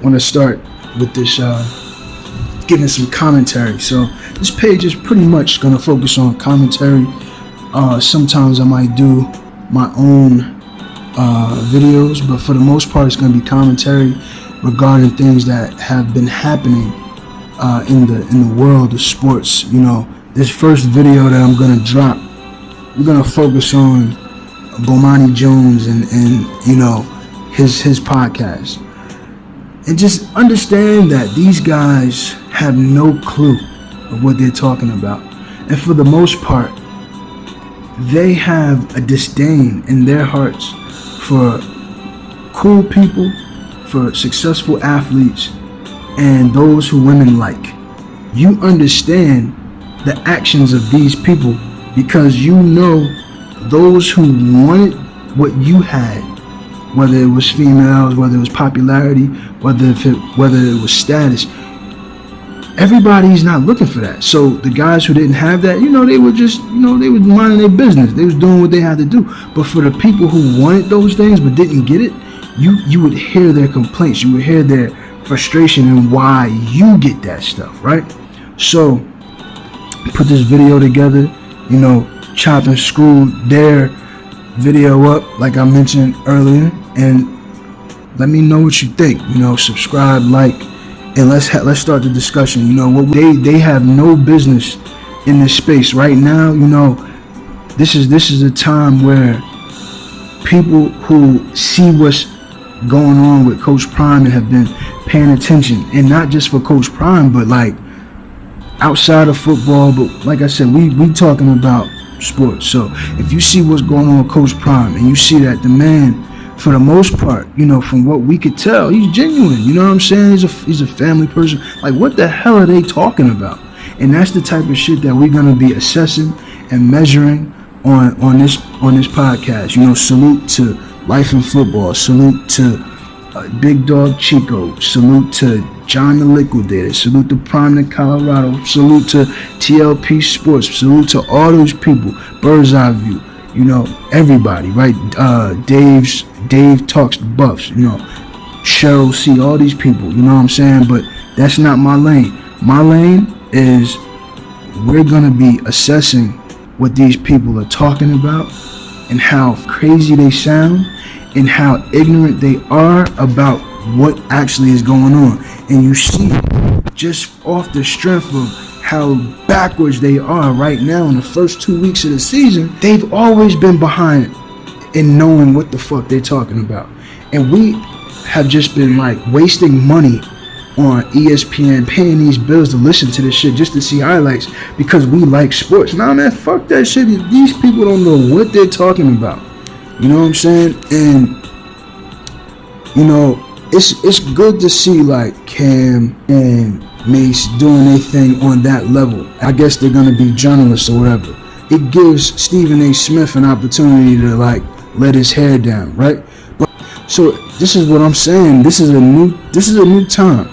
want to start with this, giving some commentary. So this page is pretty much going to focus on commentary. Sometimes I might do my own videos, but for the most part, it's going to be commentary regarding things that have been happening in the world of sports. You know, this first video that I'm going to drop, we're going to focus on Bomani Jones and you know, his podcast, and just understand that these guys have no clue of what they're talking about, and for the most part, they have a disdain in their hearts for cool people, for successful athletes, and those who women like. You understand the actions of these people because you know those who wanted what you had, whether it was females, whether it was popularity, whether it was status. Everybody's not looking for that. So the guys who didn't have that, you know, they were just, you know, they was minding their business. They was doing what they had to do. But for the people who wanted those things but didn't get it, you would hear their complaints. You would hear their frustration and why you get that stuff, right? So put this video together, you know, chop and screw their video up like I mentioned earlier, and let me know what you think. You know, subscribe, like, and let's start the discussion. You know, what they have no business in this space right now. You know, this is a time where people who see what's going on with Coach Prime and have been paying attention, and not just for Coach Prime, but like outside of football. But like I said, we talking about sports. So if you see what's going on with Coach Prime, and you see that the man, for the most part, you know, from what we could tell, he's genuine. You know what I'm saying? He's a family person. Like, what the hell are they talking about? And that's the type of shit that we're gonna be assessing and measuring on this podcast. You know, salute to Life in Football. Salute to Big Dog Chico. Salute to John the Liquidator. Salute to Prime in Colorado. Salute to TLP Sports. Salute to all those people. Bird's Eye View. You know, everybody, right? Dave Talks the Buffs. You know, Cheryl C. All these people. You know what I'm saying? But that's not my lane. My lane is we're gonna be assessing what these people are talking about and how crazy they sound and how ignorant they are about what actually is going on. And you see, just off the strength of how backwards they are right now in the first 2 weeks of the season, they've always been behind in knowing what the fuck they're talking about. And we have just been like wasting money on ESPN, paying these bills to listen to this shit just to see highlights because we like sports. Nah, man, fuck that shit. These people don't know what they're talking about. You know what I'm saying? And, you know, it's good to see like Cam and Mace doing their thing on that level. I guess they're gonna be journalists or whatever. It gives Stephen A. Smith an opportunity to like let his hair down, right? But so this is what I'm saying. This is a new time.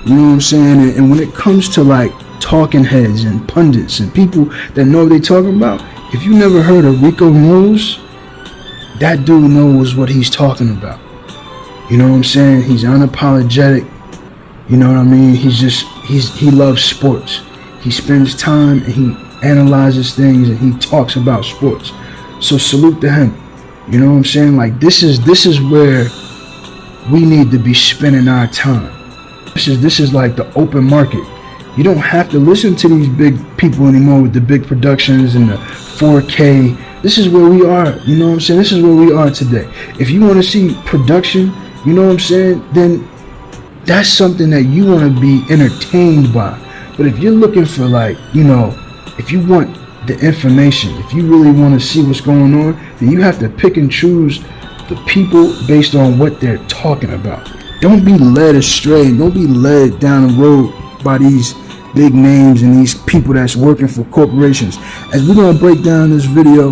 You know what I'm saying? And when it comes to like talking heads and pundits and people that know what they're talking about, if you never heard of Rico Knows, that dude knows what he's talking about. You know what I'm saying? He's unapologetic. You know what I mean? He loves sports. He spends time and he analyzes things and he talks about sports. So salute to him. You know what I'm saying? Like this is where we need to be spending our time. This is like the open market. You don't have to listen to these big people anymore with the big productions and the 4K. This is where we are. You know what I'm saying? This is where we are today. If you want to see production, you know what I'm saying, then that's something that you want to be entertained by. But if you're looking for like, you know, if you want the information, if you really want to see what's going on, then you have to pick and choose the people based on what they're talking about. Don't be led astray. Don't be led down the road by these big names and these people that's working for corporations. As we're going to break down this video,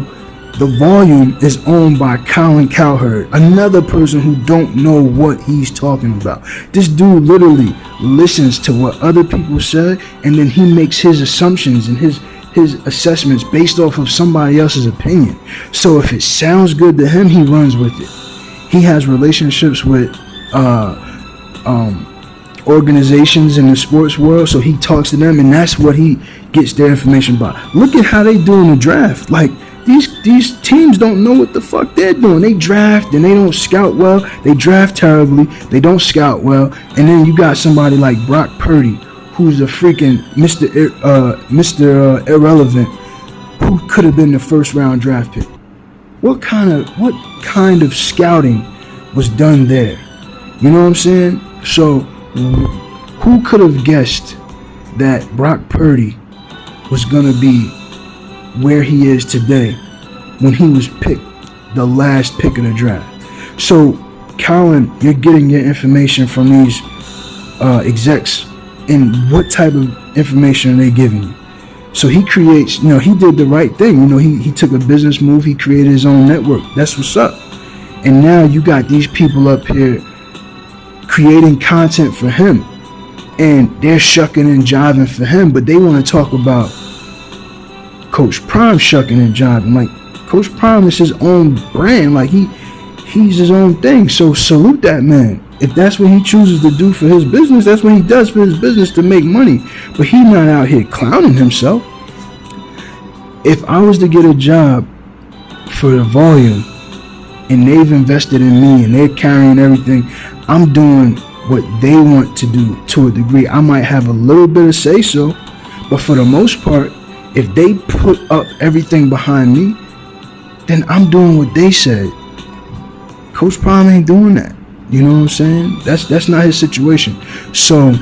the volume is owned by Colin Cowherd, another person who don't know what he's talking about. This dude literally listens to what other people say, and then he makes his assumptions and his assessments based off of somebody else's opinion. So if it sounds good to him, he runs with it. He has relationships with organizations in the sports world, so he talks to them, and that's what he gets their information about. Look at how they do in the draft. Like, these teams don't know what the fuck they're doing. They draft and they don't scout well. They draft terribly. They don't scout well. And then you got somebody like Brock Purdy, who's a freaking Mr. Irrelevant, who could have been the first round draft pick. What kind of scouting was done there? You know what I'm saying? So who could have guessed that Brock Purdy was gonna be where he is today when he was picked the last pick of the draft? So, Colin, you're getting your information from these execs, and what type of information are they giving you? So he creates, he did the right thing. He took a business move. He created his own network. That's what's up. And now you got these people up here creating content for him, and they're shucking and jiving for him, but they want to talk about Coach Prime shucking and jiving. Like, Coach Prime is his own brand. Like, he's his own thing. So salute that man. If that's what he chooses to do for his business, that's what he does for his business to make money. But he's not out here clowning himself. If I was to get a job for the volume, and they've invested in me and they're carrying everything, I'm doing what they want to do to a degree. I might have a little bit of say so, but for the most part, if they put up everything behind me, then I'm doing what they said. Coach Prime ain't doing that. You know what I'm saying? That's not his situation. So,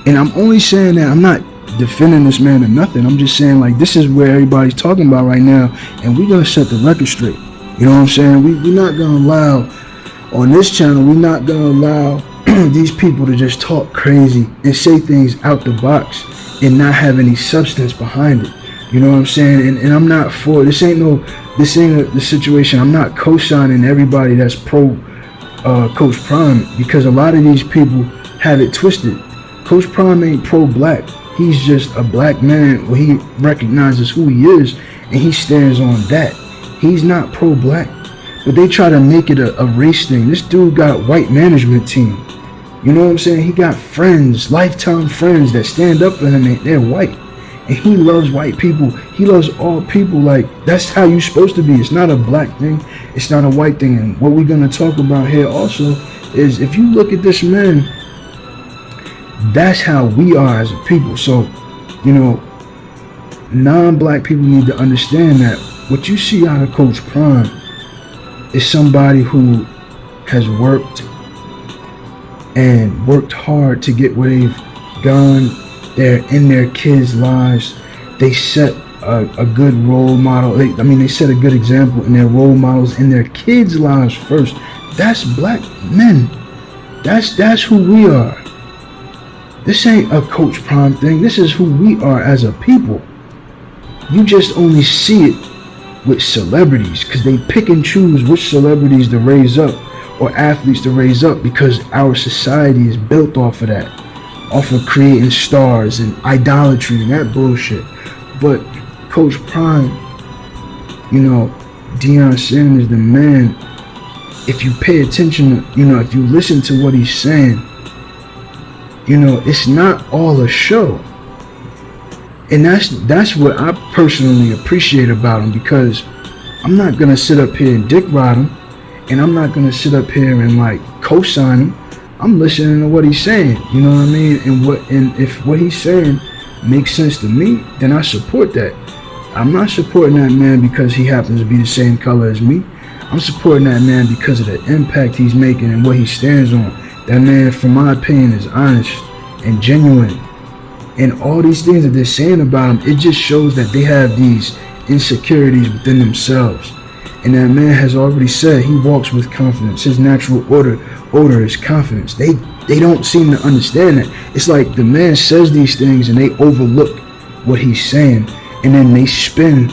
and I'm only saying that, I'm not defending this man or nothing. I'm just saying, like, this is where everybody's talking about right now, and we're gonna set the record straight. You know what I'm saying? We're not gonna allow, on this channel, we're not gonna allow these people to just talk crazy and say things out the box and not have any substance behind it. You know what I'm saying? And I'm not for, this ain't the situation. I'm not co-signing everybody that's pro Coach Prime, because a lot of these people have it twisted. Coach Prime ain't pro-black. He's just a black man where he recognizes who he is and he stands on that. He's not pro-black, but they try to make it a race thing. This dude got white management team. You know what I'm saying? He got friends, lifetime friends that stand up for him, and they're white. And he loves white people. He loves all people. Like, that's how you're supposed to be. It's not a black thing. It's not a white thing. And what we're going to talk about here also is, if you look at this man, that's how we are as a people. So, non-black people need to understand that what you see out of Coach Prime is somebody who has worked hard to get where they've gone. They're in their kids' lives. They set a good role model. They set a good example in their role models in their kids' lives first. That's black men. That's who we are. This ain't a Coach Prime thing. This is who we are as a people. You just only see it with celebrities, because they pick and choose which celebrities to raise up or athletes to raise up, because our society is built off of that, off of creating stars and idolatry and that bullshit. But Coach Prime, Deion Sanders, the man, if you pay attention, if you listen to what he's saying, it's not all a show. And that's what I personally appreciate about him, because I'm not gonna sit up here and dick ride him, and I'm not gonna sit up here and like co-sign him. I'm listening to what he's saying, you know what I mean? And if what he's saying makes sense to me, then I support that. I'm not supporting that man because he happens to be the same color as me. I'm supporting that man because of the impact he's making and what he stands on. That man, from my opinion, is honest and genuine. And all these things that they're saying about him, it just shows that they have these insecurities within themselves. And that man has already said he walks with confidence. His natural odor is confidence. They don't seem to understand that. It's like the man says these things and they overlook what he's saying, and then they spin,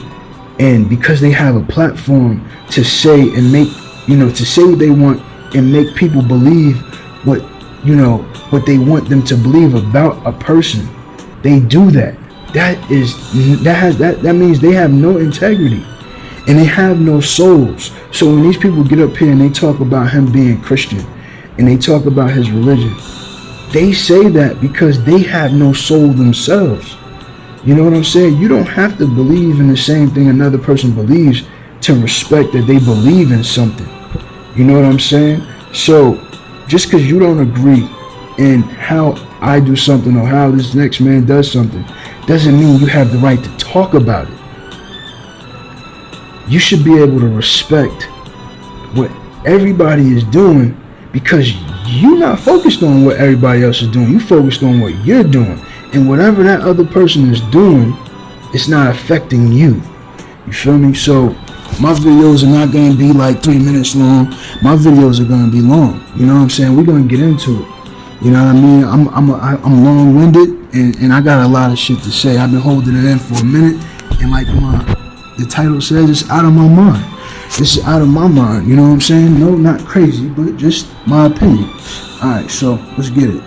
and because they have a platform to say and make, to say what they want and make people believe what they want them to believe about a person, they do that. That means they have no integrity and they have no souls. So when these people get up here and they talk about him being Christian and they talk about his religion, They say that because they have no soul themselves. You know what I'm saying? You don't have to believe in the same thing another person believes to respect that they believe in something. You know what I'm saying? So just because you don't agree in how I do something or how this next man does something doesn't mean you have the right to talk about it. You should be able to respect what everybody is doing because you're not focused on what everybody else is doing. You're focused on what you're doing. And whatever that other person is doing, it's not affecting you. You feel me? So my videos are not going to be like 3 minutes long. My videos are going to be long. You know what I'm saying? We're going to get into it. You know what I mean? I'm long-winded and I got a lot of shit to say. I've been holding it in for a minute. And like the title says, it's out of my mind. It's out of my mind. You know what I'm saying? No, not crazy, but just my opinion. All right, so let's get it.